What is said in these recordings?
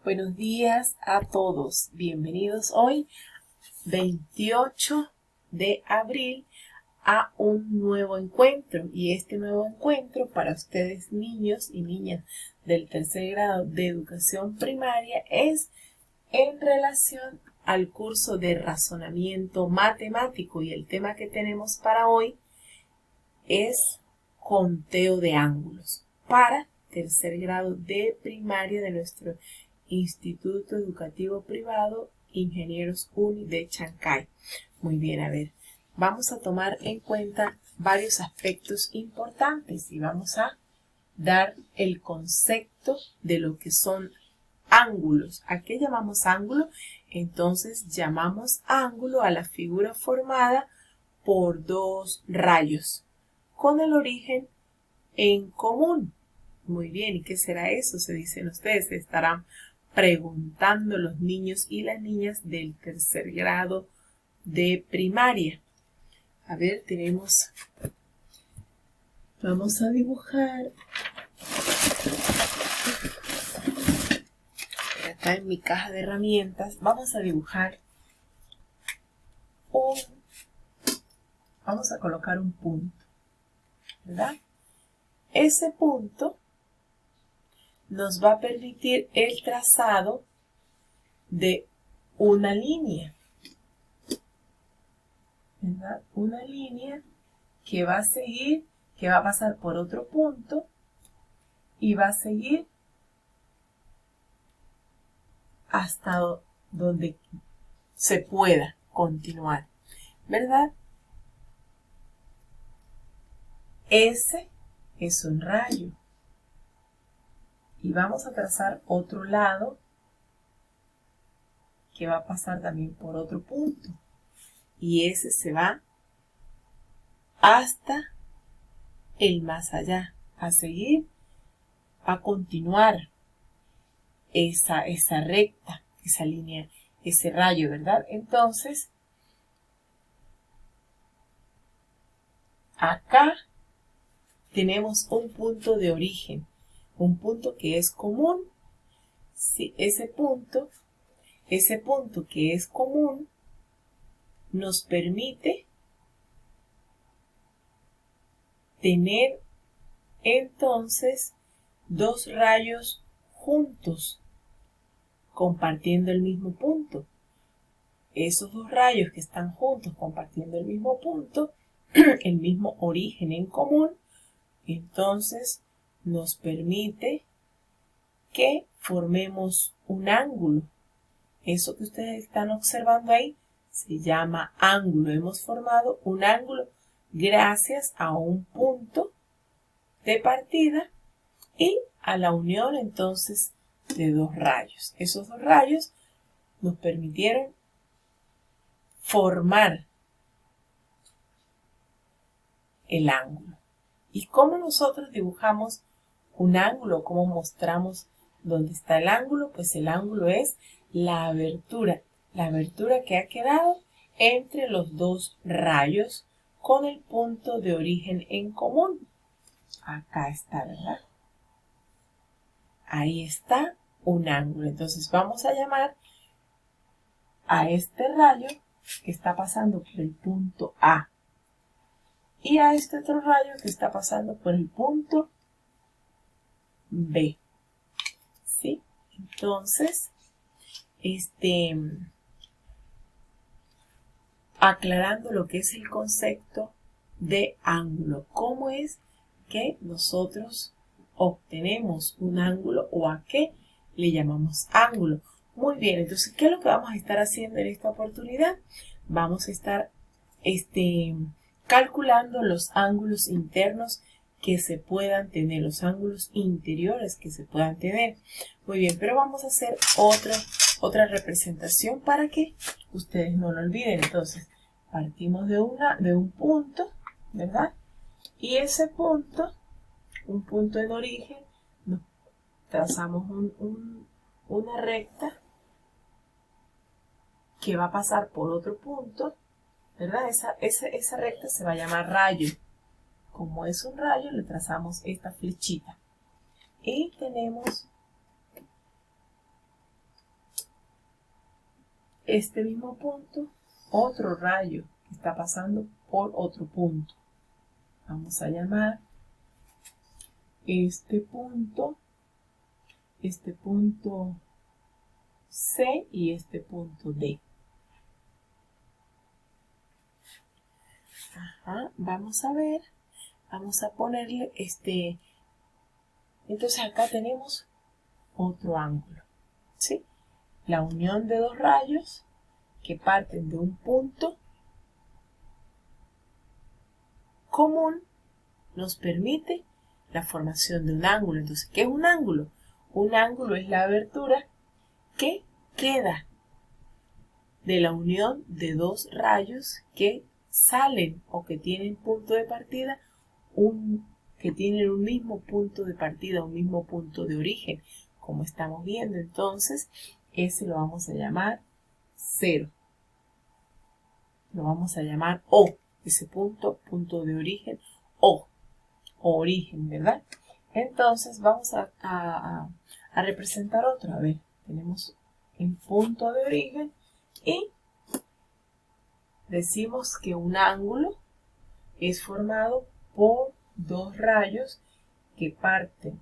Buenos días a todos. Bienvenidos hoy, 28 de abril, a un nuevo encuentro. Y este nuevo encuentro para ustedes, niños y niñas del tercer grado de educación primaria, es en relación al curso de razonamiento matemático. Y el tema que tenemos para hoy es conteo de ángulos para tercer grado de primaria de nuestro Instituto Educativo Privado Ingenieros Uni de Chancay. Muy bien, a ver, vamos a tomar en cuenta varios aspectos importantes y vamos a dar el concepto de lo que son ángulos. ¿A qué llamamos ángulo? Entonces llamamos ángulo a la figura formada por dos rayos con el origen en común. Muy bien, ¿y qué será eso? Se dicen ustedes, se estarán preguntando los niños y las niñas del tercer grado de primaria. A ver, vamos a dibujar. Acá en mi caja de herramientas vamos a dibujar vamos a colocar un punto, ¿verdad? Ese punto nos va a permitir el trazado de una línea, ¿verdad? Una línea que va a seguir, que va a pasar por otro punto y va a seguir hasta donde se pueda continuar, ¿verdad? Ese es un rayo. Y vamos a trazar otro lado que va a pasar también por otro punto. Y ese se va hasta el más allá, a seguir, a continuar esa recta, esa línea, ese rayo, ¿verdad? Entonces, acá tenemos un punto de origen, un punto que es común. Sí, ese punto que es común nos permite tener entonces dos rayos juntos compartiendo el mismo punto. Esos dos rayos que están juntos compartiendo el mismo punto, el mismo origen en común, entonces nos permite que formemos un ángulo. Eso que ustedes están observando ahí se llama ángulo. Hemos formado un ángulo gracias a un punto de partida y a la unión entonces de dos rayos. Esos dos rayos nos permitieron formar el ángulo. ¿Y cómo nosotros dibujamos un ángulo? ¿Cómo mostramos dónde está el ángulo? Pues el ángulo es la abertura que ha quedado entre los dos rayos con el punto de origen en común. Acá está, ¿verdad? Ahí está un ángulo. Entonces vamos a llamar a este rayo que está pasando por el punto A y a este otro rayo que está pasando por el punto B. ¿Sí? Entonces, aclarando lo que es el concepto de ángulo. ¿Cómo es que nosotros obtenemos un ángulo o a qué le llamamos ángulo? Muy bien, entonces, ¿qué es lo que vamos a estar haciendo en esta oportunidad? Vamos a estar calculando los ángulos internos que se puedan tener, los ángulos interiores que se puedan tener. Muy bien, pero vamos a hacer otra representación para que ustedes no lo olviden. Entonces, partimos de un punto, ¿verdad? Y ese punto, un punto en origen, nos trazamos una recta que va a pasar por otro punto, ¿verdad? Esa recta se va a llamar rayo. Como es un rayo, le trazamos esta flechita. Y tenemos este mismo punto otro rayo que está pasando por otro punto. Vamos a llamar este punto C y este punto D. Vamos a ver, vamos a ponerle entonces acá tenemos otro ángulo, ¿sí? La unión de dos rayos que parten de un punto común nos permite la formación de un ángulo. Entonces, ¿qué es un ángulo? Un ángulo es la abertura que queda de la unión de dos rayos que salen o que tienen punto de partida, que tienen un mismo punto de partida, un mismo punto de origen, como estamos viendo. Entonces, ese lo vamos a llamar 0. Lo vamos a llamar O, ese punto de origen, O origen, ¿verdad? Entonces, vamos a representar otro. A ver, tenemos el punto de origen y decimos que un ángulo es formado por dos rayos que parten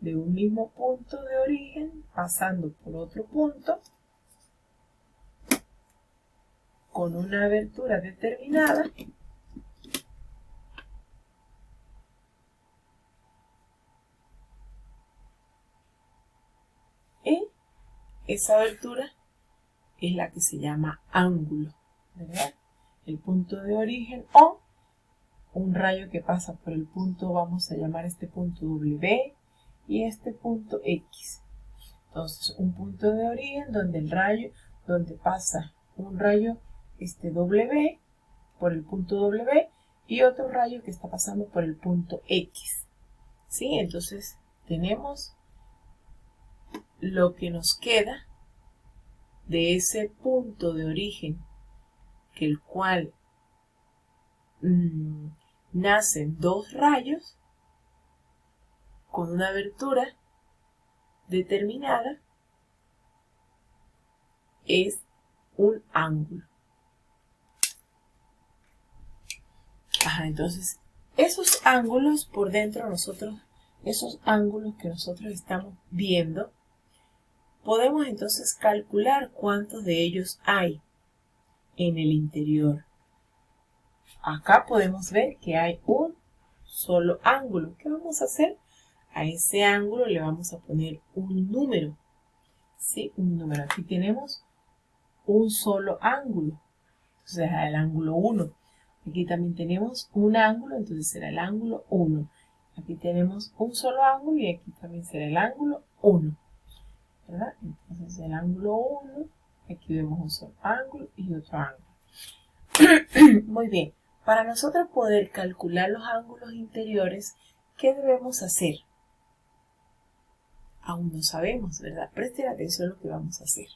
de un mismo punto de origen, pasando por otro punto, con una abertura determinada, y esa abertura es la que se llama ángulo, ¿verdad? El punto de origen o un rayo que pasa por el punto, vamos a llamar este punto W y este punto X. Entonces, un punto de origen donde pasa un rayo W por el punto W y otro rayo que está pasando por el punto X. ¿Sí? Entonces, tenemos lo que nos queda de ese punto de origen, que el cual nacen dos rayos con una abertura determinada, es un ángulo. Entonces, esos ángulos por dentro esos ángulos que nosotros estamos viendo, podemos entonces calcular cuántos de ellos hay en el interior. Acá podemos ver que hay un solo ángulo. ¿Qué vamos a hacer? A ese ángulo le vamos a poner un número. ¿Sí? Un número. Aquí tenemos un solo ángulo. Entonces será el ángulo 1. Aquí también tenemos un ángulo, entonces será el ángulo 1. Aquí tenemos un solo ángulo y aquí también será el ángulo 1. ¿Verdad? Entonces el ángulo 1, aquí vemos un solo ángulo y otro ángulo. Muy bien. Para nosotros poder calcular los ángulos interiores, ¿qué debemos hacer? Aún no sabemos, ¿verdad? Presten atención a lo que vamos a hacer.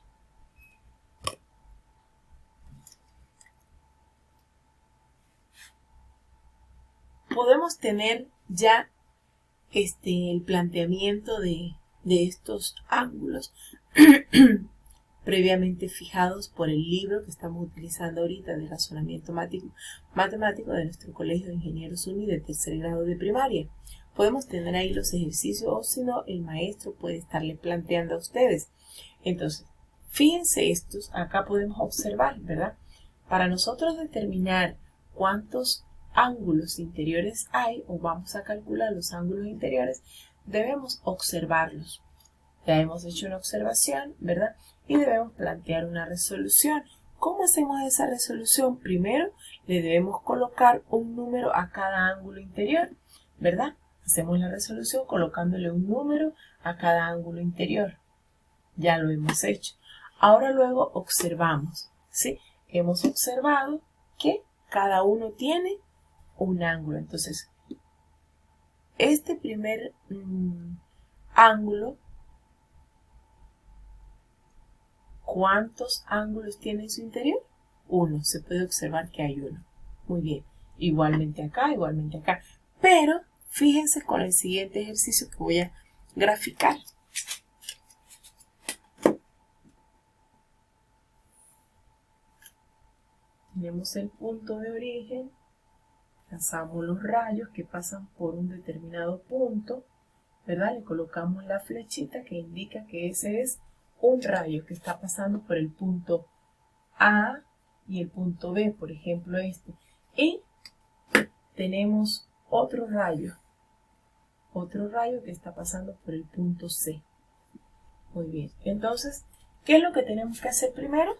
Podemos tener ya el planteamiento de estos ángulos previamente fijados por el libro que estamos utilizando ahorita de razonamiento matemático de nuestro Colegio de Ingenieros Uni de tercer grado de primaria. Podemos tener ahí los ejercicios o si no, el maestro puede estarle planteando a ustedes. Entonces, fíjense estos, acá podemos observar, ¿verdad? Para nosotros determinar cuántos ángulos interiores hay o vamos a calcular los ángulos interiores, debemos observarlos. Ya hemos hecho una observación, ¿verdad? Y debemos plantear una resolución. ¿Cómo hacemos esa resolución? Primero, le debemos colocar un número a cada ángulo interior, ¿verdad? Hacemos la resolución colocándole un número a cada ángulo interior. Ya lo hemos hecho. Ahora luego observamos, ¿sí? Hemos observado que cada uno tiene un ángulo. Entonces, este primer ángulo, ¿cuántos ángulos tiene en su interior? Uno. Se puede observar que hay uno. Muy bien. Igualmente acá, igualmente acá. Pero fíjense con el siguiente ejercicio que voy a graficar. tenemos el punto de origen, trazamos los rayos que pasan por un determinado punto, ¿verdad? Le colocamos la flechita que indica que ese es un rayo que está pasando por el punto A y el punto B, por ejemplo este. Y tenemos otro rayo que está pasando por el punto C. Muy bien, entonces, ¿qué es lo que tenemos que hacer primero?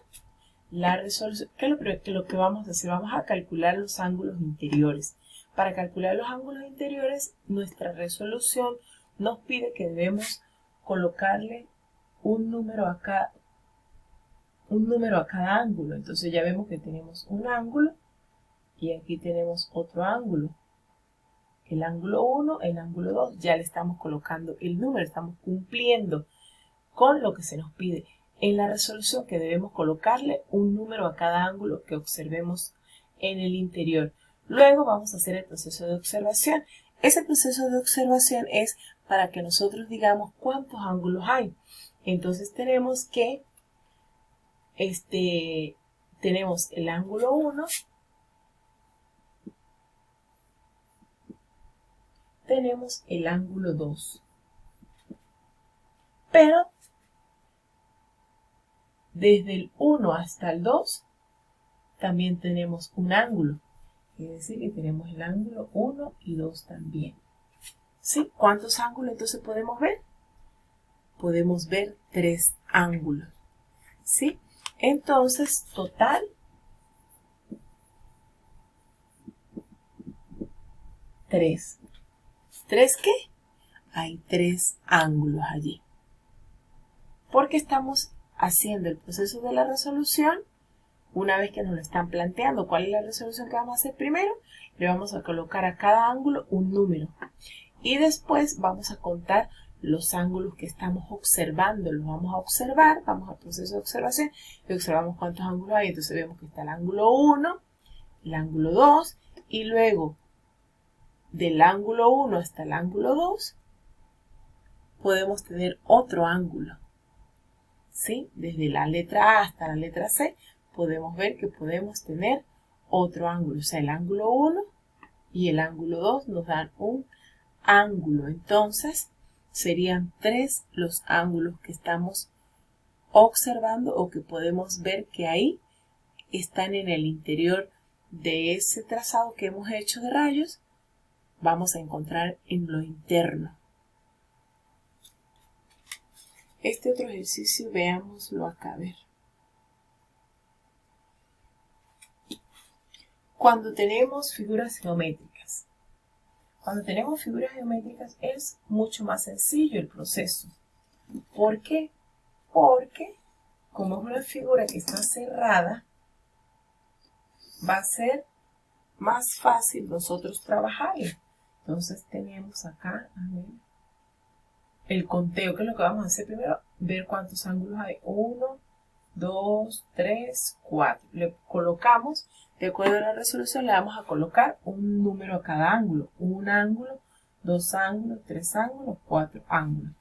La resolución. ¿Qué es lo que vamos a hacer? Vamos a calcular los ángulos interiores. Para calcular los ángulos interiores, nuestra resolución nos pide que debemos colocarle un número a cada ángulo. Entonces ya vemos que tenemos un ángulo y aquí tenemos otro ángulo. El ángulo 1, el ángulo 2, ya le estamos colocando el número, estamos cumpliendo con lo que se nos pide en la resolución, que debemos colocarle un número a cada ángulo que observemos en el interior. Luego vamos a hacer el proceso de observación. Ese proceso de observación es para que nosotros digamos cuántos ángulos hay. Entonces tenemos que tenemos el ángulo 1, tenemos el ángulo 2, pero desde el 1 hasta el 2 también tenemos un ángulo, es decir, que tenemos el ángulo 1 y 2 también. ¿Sí? ¿Cuántos ángulos entonces podemos ver? Podemos ver 3 ángulos. ¿Sí? Entonces, total, 3. ¿3 qué? Hay 3 ángulos allí. Porque estamos haciendo el proceso de la resolución. Una vez que nos lo están planteando, ¿cuál es la resolución que vamos a hacer primero? Le vamos a colocar a cada ángulo un número. Y después vamos a contar los ángulos que estamos observando. Los vamos a observar, vamos al proceso de observación y observamos cuántos ángulos hay. Entonces vemos que está el ángulo 1, el ángulo 2 y luego del ángulo 1 hasta el ángulo 2 podemos tener otro ángulo. ¿Sí? Desde la letra A hasta la letra C podemos ver que podemos tener otro ángulo. O sea, el ángulo 1 y el ángulo 2 nos dan un ángulo. Entonces, serían 3 los ángulos que estamos observando o que podemos ver que ahí están en el interior de ese trazado que hemos hecho de rayos. Vamos a encontrar en lo interno. Este otro ejercicio, veámoslo acá, a ver. Cuando tenemos figuras geométricas. Cuando tenemos figuras geométricas es mucho más sencillo el proceso. ¿Por qué? Porque como es una figura que está cerrada, va a ser más fácil nosotros trabajarla. Entonces tenemos acá, a ver, el conteo, que es lo que vamos a hacer primero, ver cuántos ángulos hay. 1, 2, 3, 4. Le colocamos, de acuerdo a la resolución, le vamos a colocar un número a cada ángulo. Un ángulo, 2 ángulos, 3 ángulos, 4 ángulos.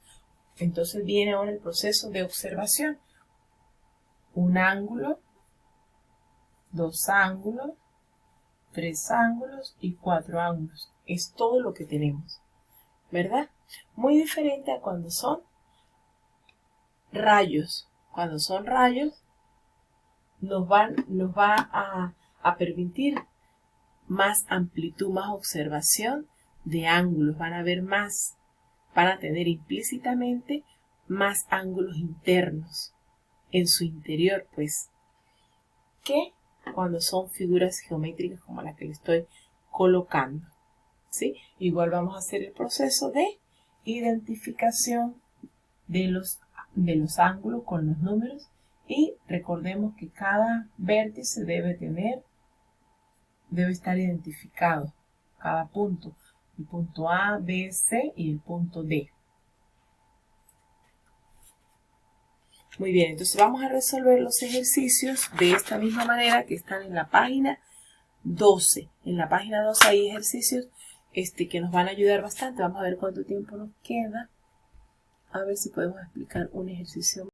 Entonces viene ahora el proceso de observación. Un ángulo, 2 ángulos, 3 ángulos y 4 ángulos. Es todo lo que tenemos, ¿verdad? Muy diferente a cuando son rayos. Cuando son rayos, nos va a permitir más amplitud, más observación de ángulos. Van a ver más, van a tener implícitamente más ángulos internos en su interior, pues, que cuando son figuras geométricas como la que le estoy colocando. ¿Sí? Igual vamos a hacer el proceso de identificación de los ángulos con los números y recordemos que cada vértice debe estar identificado, cada punto, el punto A, B, C y el punto D. Muy bien, entonces vamos a resolver los ejercicios de esta misma manera que están en la página 12. En la página 12 hay ejercicios que nos van a ayudar bastante. Vamos a ver cuánto tiempo nos queda. A ver si podemos explicar un ejercicio.